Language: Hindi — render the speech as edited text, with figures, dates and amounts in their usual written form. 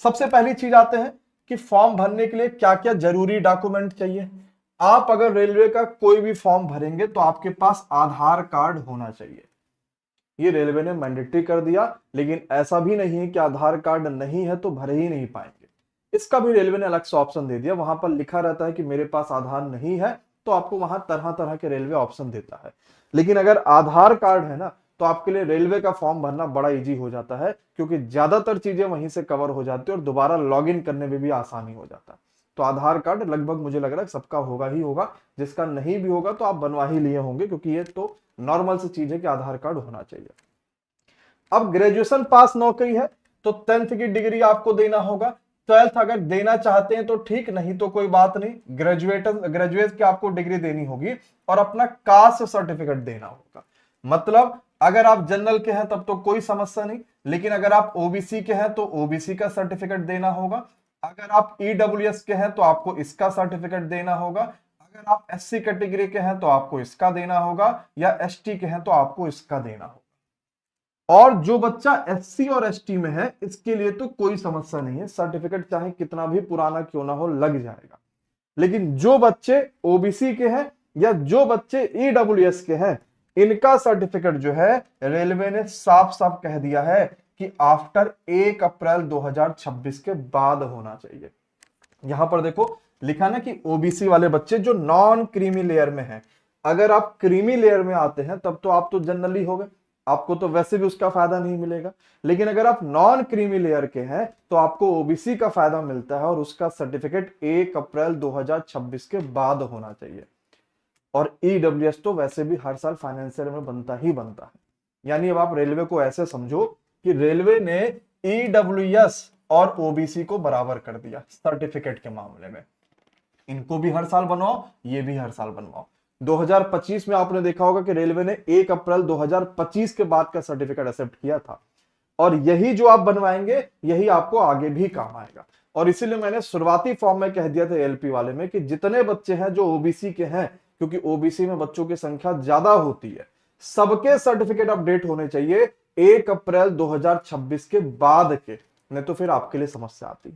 सबसे पहली चीज आते हैं कि फॉर्म भरने के लिए क्या क्या जरूरी डॉक्यूमेंट चाहिए। आप अगर रेलवे का कोई भी फॉर्म भरेंगे तो आपके पास आधार कार्ड होना चाहिए। ये रेलवे ने मैंडेटरी कर दिया, लेकिन ऐसा भी नहीं है कि आधार कार्ड नहीं है तो भर ही नहीं पाएंगे। इसका भी रेलवे ने अलग से ऑप्शन दे दिया। वहां पर लिखा रहता है कि मेरे पास आधार नहीं है, तो आपको वहां तरह तरह के रेलवे ऑप्शन देता है। लेकिन अगर आधार कार्ड है ना, तो आपके लिए रेलवे का फॉर्म भरना बड़ा इजी हो जाता है, क्योंकि ज्यादातर चीजें वहीं से कवर हो जाती है और दोबारा लॉग इन करने में भी आसानी हो जाता है। तो आधार कार्ड लगभग मुझे लग रहा है सबका होगा ही होगा। जिसका नहीं भी होगा तो आप बनवा ही लिए होंगे, क्योंकि ये तो नॉर्मल सी चीज है कि आधार कार्ड होना चाहिए। अब ग्रेजुएशन पास नौकरी है तो 10th की डिग्री आपको देना होगा। 12th अगर देना चाहते हैं तो ठीक, नहीं तो कोई बात नहीं, ग्रेजुएट की आपको डिग्री देनी होगी और अपना कास्ट सर्टिफिकेट देना होगा। मतलब अगर आप जनरल के हैं तब तो कोई समस्या नहीं, लेकिन अगर आप ओबीसी के हैं तो ओबीसी का सर्टिफिकेट देना होगा। अगर आप ईडब्ल्यूएस के हैं तो आपको इसका सर्टिफिकेट देना होगा। अगर आप एससी कैटेगरी के हैं तो आपको इसका देना होगा, या एसटी के हैं तो आपको इसका देना होगा। और जो बच्चा एससी और एसटी में है इसके लिए तो कोई समस्या नहीं है, सर्टिफिकेट चाहे कितना भी पुराना क्यों ना हो लग जाएगा। लेकिन जो बच्चे ओबीसी के हैं या जो बच्चे ईडब्ल्यूएस के हैं, इनका सर्टिफिकेट जो है रेलवे ने साफ साफ कह दिया है कि आफ्टर 1 अप्रैल 2026 के बाद होना चाहिए। यहां पर देखो लिखा ना कि ओबीसी वाले बच्चे जो नॉन क्रीमी लेयर में हैं। अगर आप क्रीमी लेयर में आते हैं तब तो आप तो जनरली हो गए, आपको तो वैसे भी उसका फायदा नहीं मिलेगा। लेकिन अगर आप नॉन क्रीमी लेयर के हैं तो आपको ओबीसी का फायदा मिलता है, और उसका सर्टिफिकेट 1 अप्रैल 2026 के बाद होना चाहिए। और ईडब्ल्यूएस तो वैसे भी हर साल फाइनेंशियल में बनता ही बनता है। यानी अब आप रेलवे को ऐसे समझो कि रेलवे ने ईडब्ल्यूएस और ओबीसी को बराबर कर दिया सर्टिफिकेट के मामले में। इनको भी हर साल बनवाओ, ये भी हर साल बनवाओ। 2025 में आपने देखा होगा कि रेलवे ने 1 अप्रैल 2025 के बाद का सर्टिफिकेट एक्सेप्ट किया था, और यही जो आप बनवाएंगे यही आपको आगे भी काम आएगा। और इसीलिए मैंने शुरुआती फॉर्म में कह दिया था एलपी वाले में कि जितने बच्चे हैं जो ओबीसी के हैं, क्योंकि ओबीसी में बच्चों की संख्या ज्यादा होती है, सबके सर्टिफिकेट अपडेट होने चाहिए 1 अप्रैल 2026 के बाद के, नहीं तो फिर आपके लिए समस्या आती है।